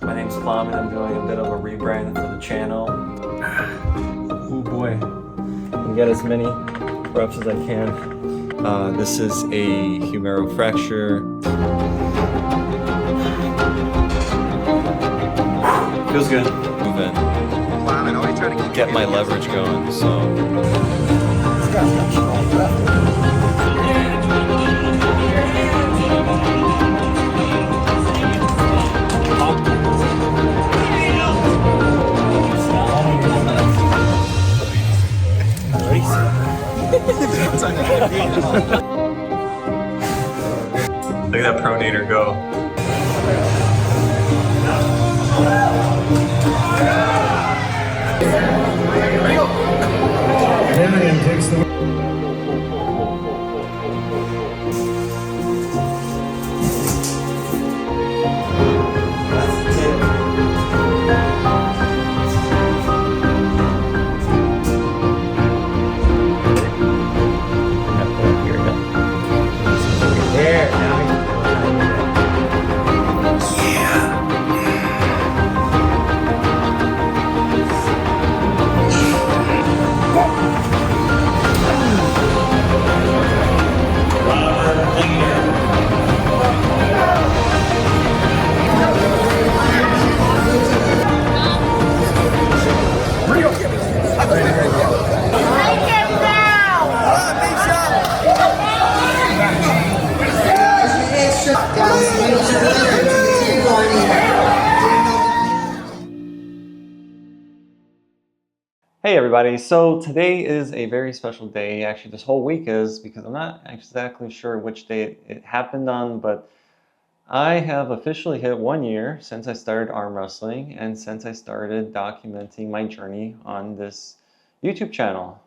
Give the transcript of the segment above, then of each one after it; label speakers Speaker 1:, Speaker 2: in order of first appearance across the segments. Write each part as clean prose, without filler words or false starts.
Speaker 1: My name's Plamen. I'm doing a bit of a rebrand for the channel. Oh boy. I'll get as many reps as I can. This is a humeral fracture. Feels good. Move in.
Speaker 2: Plamen, always trying to
Speaker 1: Get my leverage going, so.
Speaker 2: This guy's got strong left.
Speaker 1: Look at that pronator go.
Speaker 2: Marion takes the
Speaker 1: Hey everybody, so today is a very special day. Actually, this whole week is, because I'm not exactly sure which day it happened on, but I have officially hit 1 year since I started arm wrestling and since I started documenting my journey on this YouTube channel.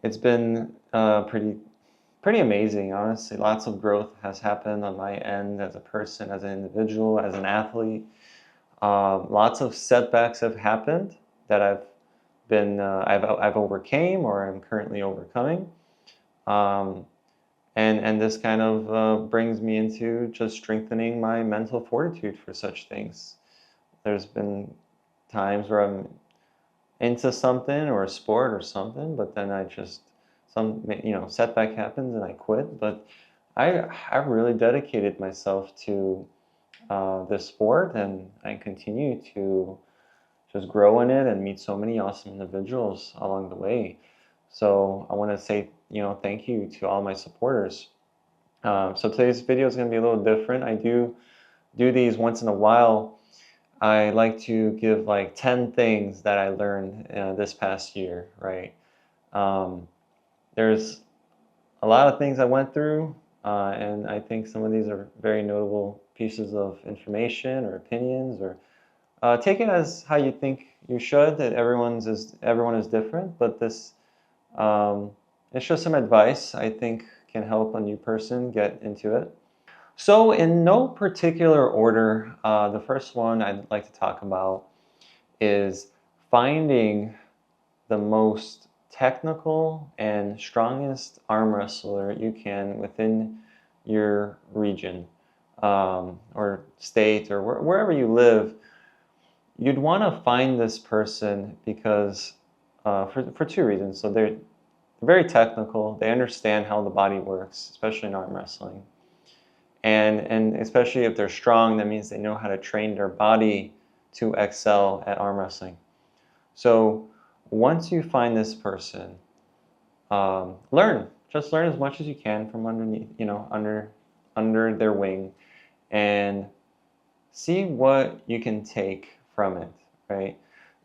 Speaker 1: It's been pretty amazing, honestly. Lots of growth has happened on my end as a person, as an individual, as an athlete. Lots of setbacks have happened that I've overcame or I'm currently overcoming, and this kind of brings me into just strengthening my mental fortitude for such things. There's been times where I'm into something or a sport or something, but then setback happens and I quit. But I've really dedicated myself to this sport, and I continue to just grow in it and meet so many awesome individuals along the way. So I want to say, thank you to all my supporters. So today's video is going to be a little different. I do these once in a while. I like to give like 10 things that I learned this past year, right? There's a lot of things I went through, and I think some of these are very notable pieces of information or opinions, or take it as how you think you should. That everyone is different, but this it's just some advice I think can help a new person get into it. So in no particular order, the first one I'd like to talk about is finding the most technical and strongest arm wrestler you can within your region or state or wherever you live. You'd want to find this person because for two reasons. So they're very technical. They understand how the body works, especially in arm wrestling. And especially if they're strong, that means they know how to train their body to excel at arm wrestling. So once you find this person, learn as much as you can from underneath, under their wing, and see what you can take from it, right?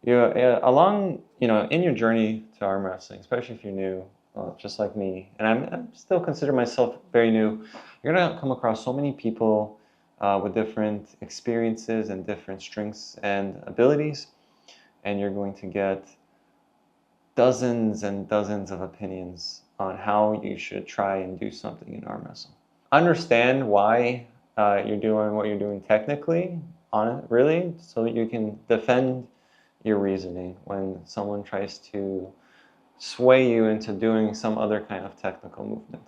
Speaker 1: In your journey to arm wrestling, especially if you're new, just like me, and I'm still consider myself very new, you're gonna come across so many people with different experiences and different strengths and abilities, and you're going to get dozens and dozens of opinions on how you should try and do something in arm wrestling. Understand why you're doing what you're doing technically on it, really, so that you can defend your reasoning when someone tries to sway you into doing some other kind of technical movement.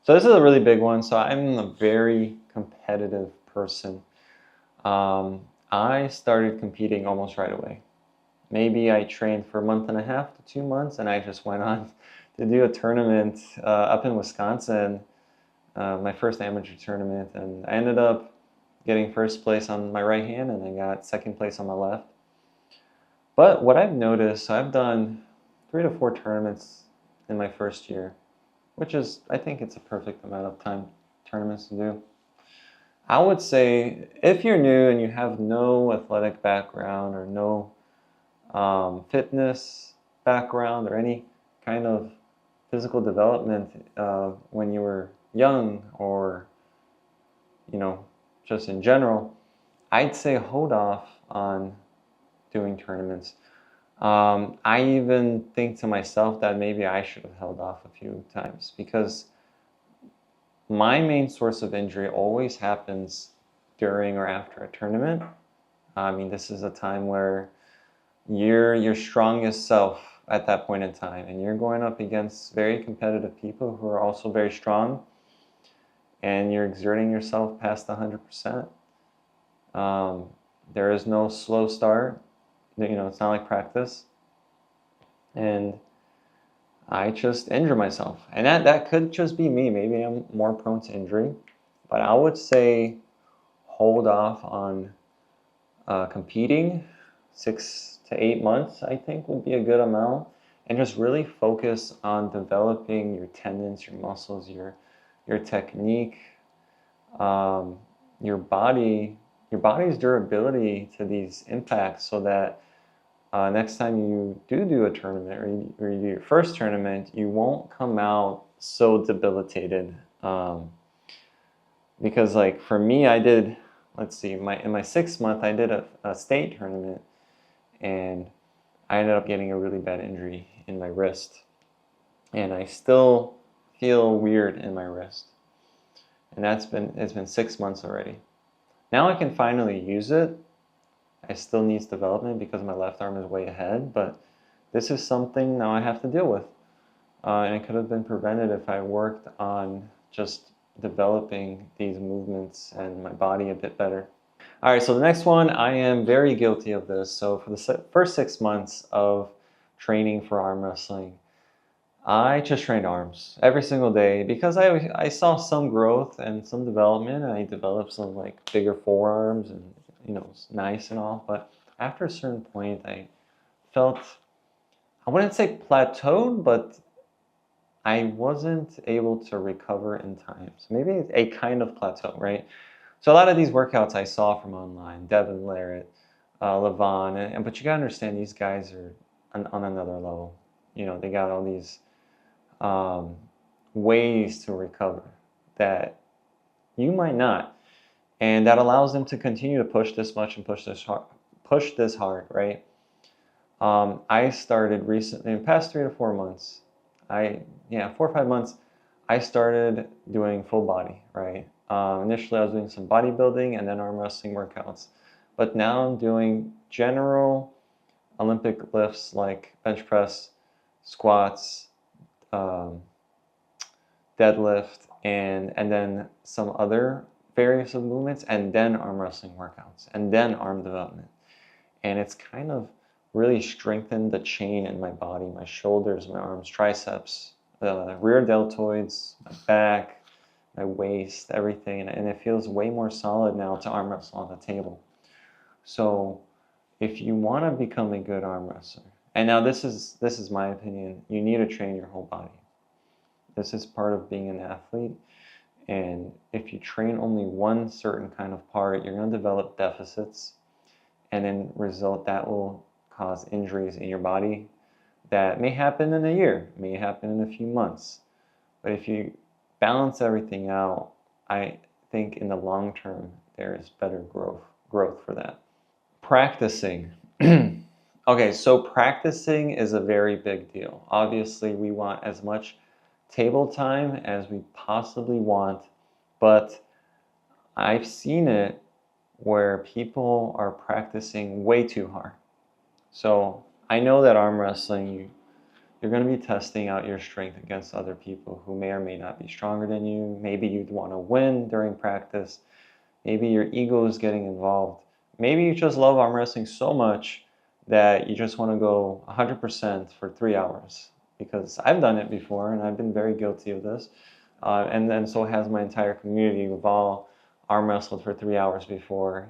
Speaker 1: So this is a really big one. So I'm a very competitive person. I started competing almost right away. Maybe I trained for a month and a half to 2 months, and I just went on to do a tournament up in Wisconsin, my first amateur tournament, and I ended up getting first place on my right hand, and I got second place on my left. But what I've noticed, I've done 3 to 4 tournaments in my first year, which is, I think it's a perfect amount of time tournaments to do. I would say if you're new and you have no athletic background or no fitness background or any kind of physical development when you were young or, just in general, I'd say hold off on doing tournaments. I even think to myself that maybe I should have held off a few times because my main source of injury always happens during or after a tournament. I mean, this is a time where you're your strongest self at that point in time, and you're going up against very competitive people who are also very strong, and you're exerting yourself past 100%. There is no slow start. It's not like practice. And I just injure myself. And that could just be me. Maybe I'm more prone to injury. But I would say hold off on competing. 6 to 8 months, I think, would be a good amount. And just really focus on developing your tendons, your muscles, your technique, your body's durability to these impacts, so that next time you do a tournament or you do your first tournament, you won't come out so debilitated. Because like for me, I did, let's see, in my 6th month, I did a state tournament, and I ended up getting a really bad injury in my wrist. And I still feel weird in my wrist. And it's been 6 months already. Now I can finally use it. I still need development because my left arm is way ahead, but this is something now I have to deal with. And it could have been prevented if I worked on just developing these movements and my body a bit better. All right, so the next one, I am very guilty of this. So for the first 6 months of training for arm wrestling, I just trained arms every single day because I saw some growth and some development, and I developed some like bigger forearms, and it's nice and all. But after a certain point, I felt, I wouldn't say plateaued, but I wasn't able to recover in time. So maybe a kind of plateau, right? So a lot of these workouts I saw from online, Devin Larrett, Levon, but you gotta understand these guys are on another level. They got all these ways to recover that you might not, and that allows them to continue to push this much and push this hard, right? I started recently, in the past 3 to 4 months, 4 or 5 months, I started doing full body, right? Initially, I was doing some bodybuilding and then arm wrestling workouts, but now I'm doing general Olympic lifts like bench press, squats, deadlift, and then some other various of movements, and then arm wrestling workouts, and then arm development. And it's kind of really strengthened the chain in my body, my shoulders, my arms, triceps, rear deltoids, my back, my waist, everything. And it feels way more solid now to arm wrestle on the table. So if you want to become a good arm wrestler, and now this is my opinion, you need to train your whole body. This is part of being an athlete. And if you train only one certain kind of part, you're going to develop deficits. And in result, that will cause injuries in your body that may happen in a year, may happen in a few months. But if you balance everything out, I think in the long term, there is better growth for that. Practicing. Okay, so practicing is a very big deal. Obviously, we want as much table time as we possibly want, but I've seen it where people are practicing way too hard. So I know that arm wrestling, you're going to be testing out your strength against other people who may or may not be stronger than you. Maybe you'd want to win during practice. Maybe your ego is getting involved. Maybe you just love arm wrestling so much that you just want to go 100% for 3 hours. Because I've done it before, and I've been very guilty of this. And then so has my entire community. We've all arm wrestled for 3 hours before.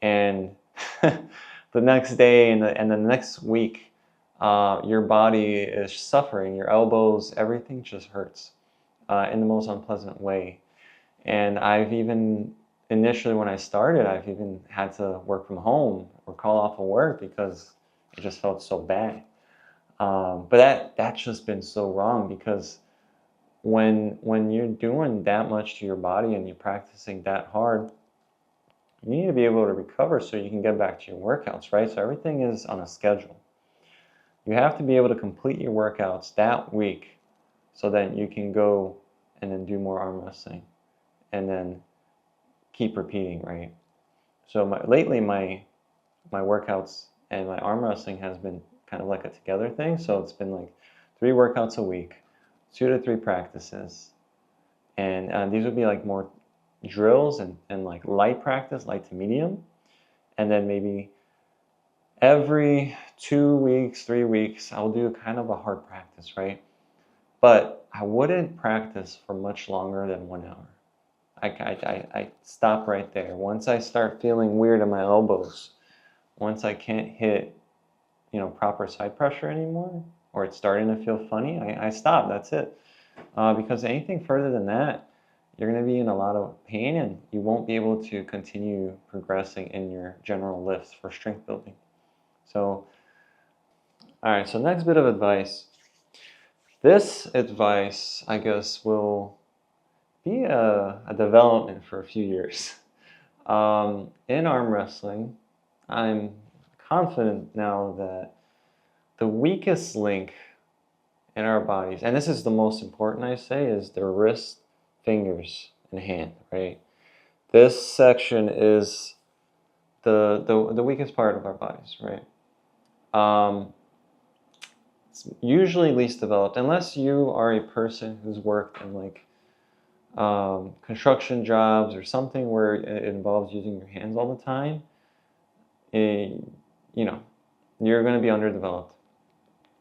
Speaker 1: And the next day and the next week, your body is suffering. Your elbows, everything just hurts in the most unpleasant way. And I've even, initially when I started, I've even had to work from home or call off of work because it just felt so bad. But that's just been so wrong, because when you're doing that much to your body and you're practicing that hard, you need to be able to recover so you can get back to your workouts, right? So everything is on a schedule. You have to be able to complete your workouts that week so that you can go and then do more arm wrestling and then keep repeating, right? So lately my workouts and my arm wrestling has been kind of like a together thing. So it's been like 3 workouts a week, 2 to 3 practices. And these would be like more drills and like light practice, light to medium. And then maybe every 2 weeks, 3 weeks, I'll do kind of a hard practice, right? But I wouldn't practice for much longer than 1 hour. I stop right there. Once I start feeling weird in my elbows, once I can't hit, proper side pressure anymore, or it's starting to feel funny, I stop. That's it. Because anything further than that, you're going to be in a lot of pain and you won't be able to continue progressing in your general lifts for strength building. So, all right, so next bit of advice. This advice, I guess, will be a development for a few years. In arm wrestling, I'm confident now that the weakest link in our bodies, and this is the most important, I say, is the wrist, fingers, and hand, right? This section is the weakest part of our bodies, right? It's usually least developed, unless you are a person who's worked in like construction jobs or something where it involves using your hands all the time. You're going to be underdeveloped.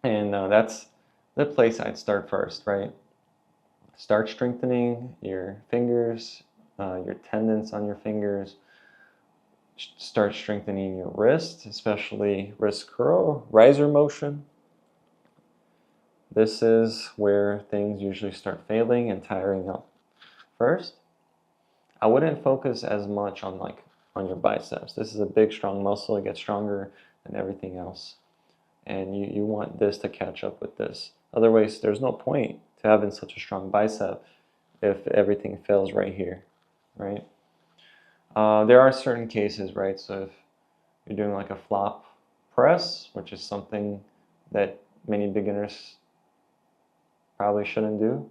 Speaker 1: And that's the place I'd start first, right? Start strengthening your fingers, your tendons on your fingers. Start strengthening your wrist, especially wrist curl, riser motion. This is where things usually start failing and tiring up. First, I wouldn't focus as much on your biceps. This is a big, strong muscle. It gets stronger than everything else. And you want this to catch up with this. Otherwise, there's no point to having such a strong bicep if everything fails right here, right? There are certain cases, right? So if you're doing like a flop press, which is something that many beginners probably shouldn't do.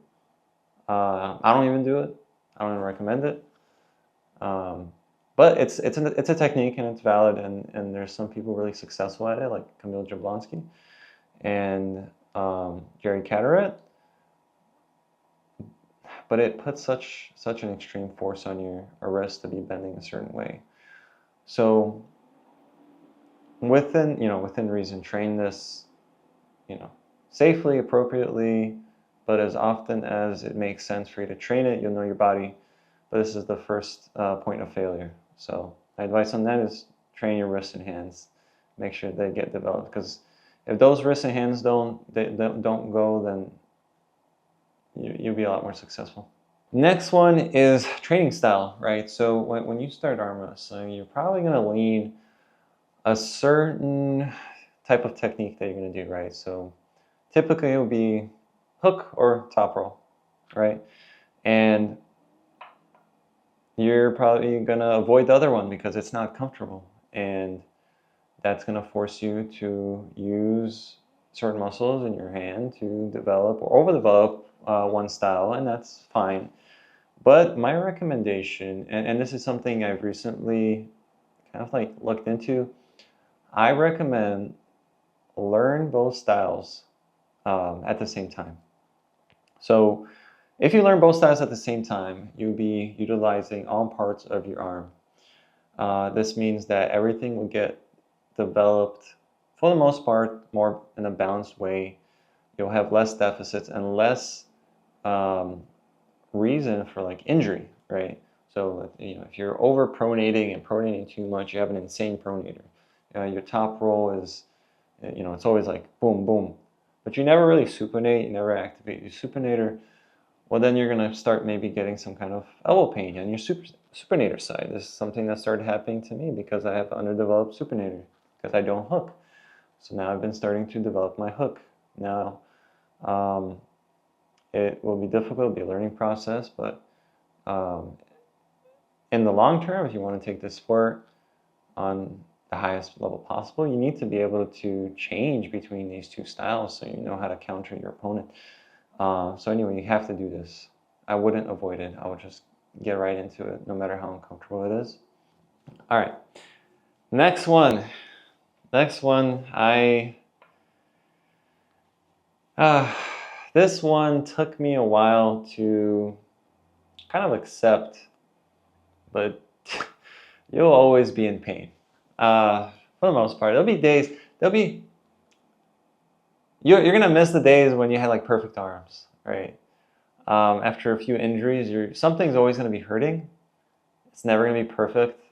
Speaker 1: I don't even do it. I don't even recommend it. But it's a technique and it's valid, and there's some people really successful at it, like Camille Jablonski and Jerry Carteret. But it puts such an extreme force on your wrist to be bending a certain way. So within reason, train this, safely, appropriately, but as often as it makes sense for you to train it. You'll know your body. But this is the first point of failure. So my advice on that is train your wrists and hands. Make sure they get developed, because if those wrists and hands don't go, then you'll be a lot more successful. Next one is training style, right? So when you start arm wrestling, you're probably going to lean a certain type of technique that you're going to do, right? So typically it would be hook or top roll, right? And you're probably going to avoid the other one because it's not comfortable, and that's going to force you to use certain muscles in your hand to develop or overdevelop one style, and that's fine. But my recommendation, and this is something I've recently kind of like looked into, I recommend learn both styles at the same time. So If you learn both styles at the same time, you'll be utilizing all parts of your arm. This means that everything will get developed, for the most part, more in a balanced way. You'll have less deficits and less reason for like injury, right? So if you're over pronating and pronating too much, you have an insane pronator. Your top roll is, it's always like boom, boom, but you never really supinate, you never activate your supinator. Well, then you're gonna start maybe getting some kind of elbow pain on your supinator side. This is something that started happening to me because I have underdeveloped supinator because I don't hook. So now I've been starting to develop my hook. Now, it will be difficult, it'll be a learning process, but in the long term, if you want to take this sport on the highest level possible, you need to be able to change between these two styles so you know how to counter your opponent. So anyway, you have to do this. I wouldn't avoid it. I would just get right into it, no matter how uncomfortable it is. All right, next one. This one took me a while to kind of accept, but you'll always be in pain. For the most part, there'll be days. You're gonna miss the days when you had like perfect arms, right? After a few injuries, something's always gonna be hurting. It's never gonna be perfect.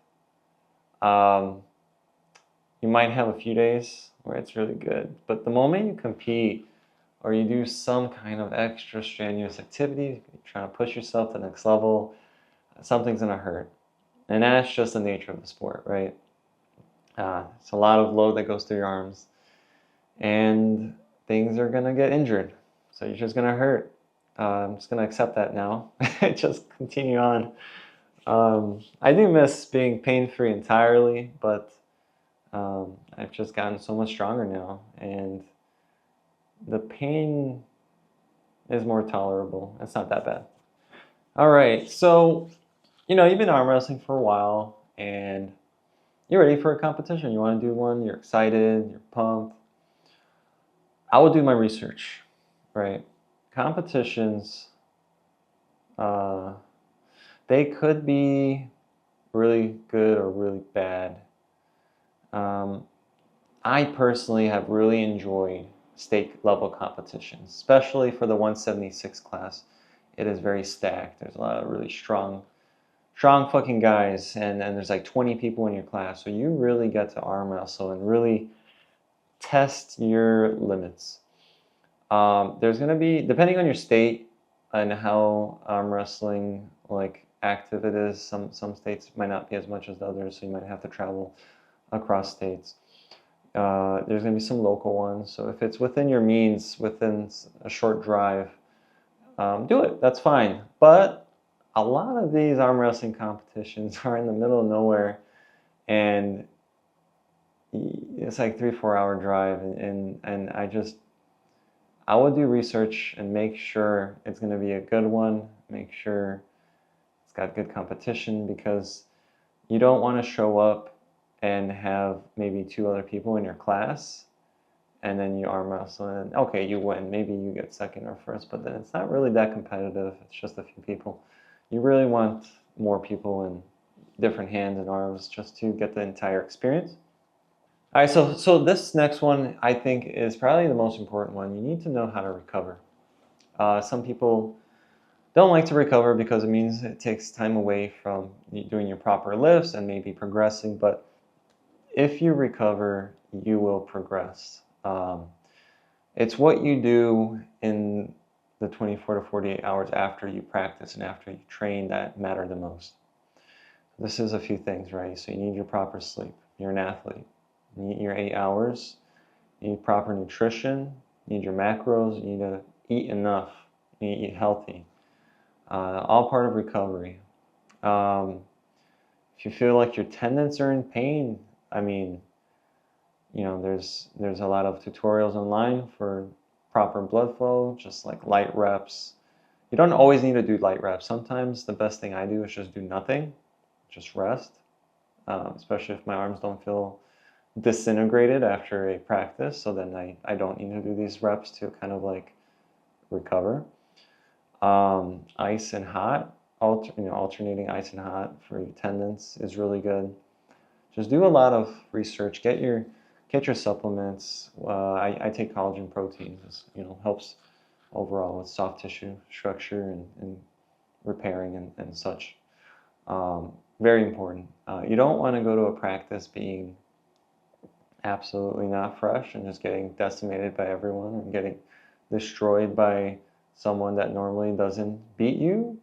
Speaker 1: You might have a few days where it's really good, but the moment you compete or you do some kind of extra strenuous activity, you're trying to push yourself to the next level, something's gonna hurt. And that's just the nature of the sport, right? It's a lot of load that goes through your arms, and things are gonna get injured. So you're just gonna hurt. I'm just gonna accept that now. Just continue on. I do miss being pain-free entirely, but I've just gotten so much stronger now, and the pain is more tolerable. It's not that bad. All right, so you've been arm wrestling for a while, and you're ready for a competition. You want to do one, you're excited, you're pumped. I will do my research, right? Competitions, they could be really good or really bad. I personally have really enjoyed state level competitions, especially for the 176 class. It is very stacked. There's a lot of really strong fucking guys, and there's like 20 people in your class, so you really get to arm wrestle and really test your limits. There's gonna be, depending on your state and how arm wrestling like active it is, some states might not be as much as the others, so you might have to travel across states. There's gonna be some local ones, so if it's within your means, within a short drive, do it, that's fine. But a lot of these arm wrestling competitions are in the middle of nowhere, and it's like 3-4 hour drive, and I would do research and make sure it's going to be a good one, make sure it's got good competition, because you don't want to show up and have maybe 2 other people in your class and then you arm wrestle and okay, you win, maybe you get second or first, but then it's not really that competitive. It's just a few people. You really want more people and different hands and arms just to get the entire experience. All right, so this next one I think is probably the most important one. You need to know how to recover. Some people don't like to recover because it means it takes time away from doing your proper lifts and maybe progressing, but if you recover, you will progress. It's what you do in the 24 to 48 hours after you practice and after you train that matter the most. This is a few things, right? So you need your proper sleep. You're an athlete. You need your 8 hours. You need proper nutrition. You need your macros. You need to eat enough. You need to eat healthy. All part of recovery. If you feel like your tendons are in pain, I mean, there's a lot of tutorials online for proper blood flow, just like light reps. You don't always need to do light reps. Sometimes the best thing I do is just do nothing, just rest, especially if my arms don't feel disintegrated after a practice. So then I don't need to do these reps to kind of like recover. Ice and hot, alternating ice and hot for your tendons is really good. Just do a lot of research. Get your supplements. I take collagen proteins. Helps overall with soft tissue structure and repairing and such. Very important. You don't want to go to a practice being absolutely not fresh and just getting decimated by everyone and getting destroyed by someone that normally doesn't beat you.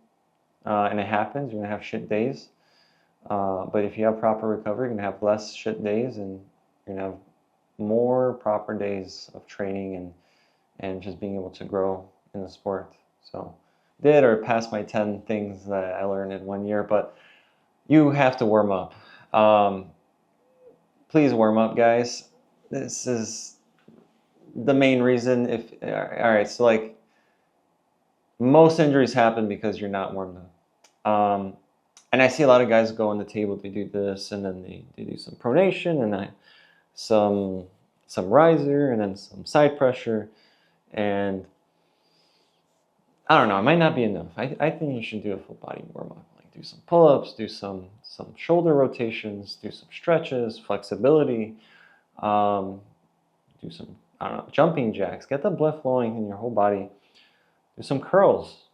Speaker 1: And it happens. You're gonna have shit days. But if you have proper recovery, you're gonna have less shit days and you're gonna have more proper days of training and just being able to grow in the sport. So did or passed my 10 things that I learned in 1 year, but you have to warm up. Please warm up, guys. This is the main reason. All right, so like most injuries happen because you're not warmed up. And I see a lot of guys go on the table, they do this, and then they do some pronation, and some riser, and then some side pressure, and I don't know, it might not be enough. I think you should do a full body warm-up, like do some pull-ups, do some shoulder rotations, do some stretches, flexibility, do some, I don't know, jumping jacks, get the blood flowing in your whole body, do some curls,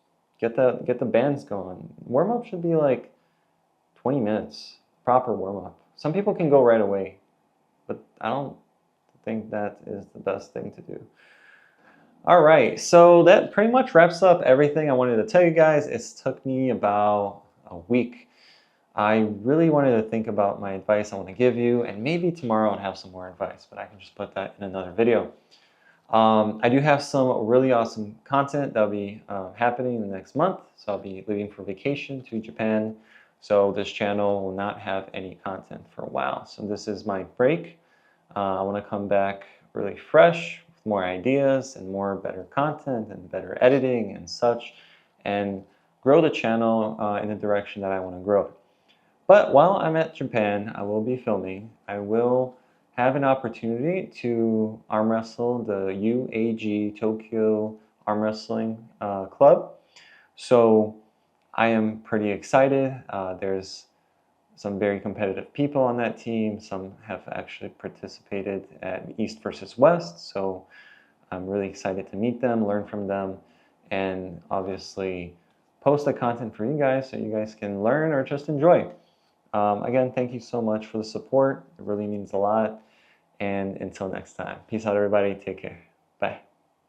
Speaker 1: get the bands going. Warm-up should be like 20 minutes, proper warm-up. Some people can go right away, but I don't think that is the best thing to do. All right, so that pretty much wraps up everything I wanted to tell you guys. It took me about a week. I really wanted to think about my advice I want to give you, and maybe tomorrow I'll have some more advice, but I can just put that in another video. I do have some really awesome content that'll be happening in the next month. So I'll be leaving for vacation to Japan. So this channel will not have any content for a while. So this is my break. I want to come back really fresh with more ideas and more better content and better editing and such, and grow the channel in the direction that I want to grow it. But while I'm at Japan, I will be filming. I will have an opportunity to arm wrestle the UAG Tokyo Arm Wrestling Club. So I am pretty excited. There's some very competitive people on that team. Some have actually participated at East versus West. So I'm really excited to meet them, learn from them, and obviously post the content for you guys so you guys can learn or just enjoy. Again, thank you so much for the support. It really means a lot. And until next time, peace out, everybody. Take care. Bye.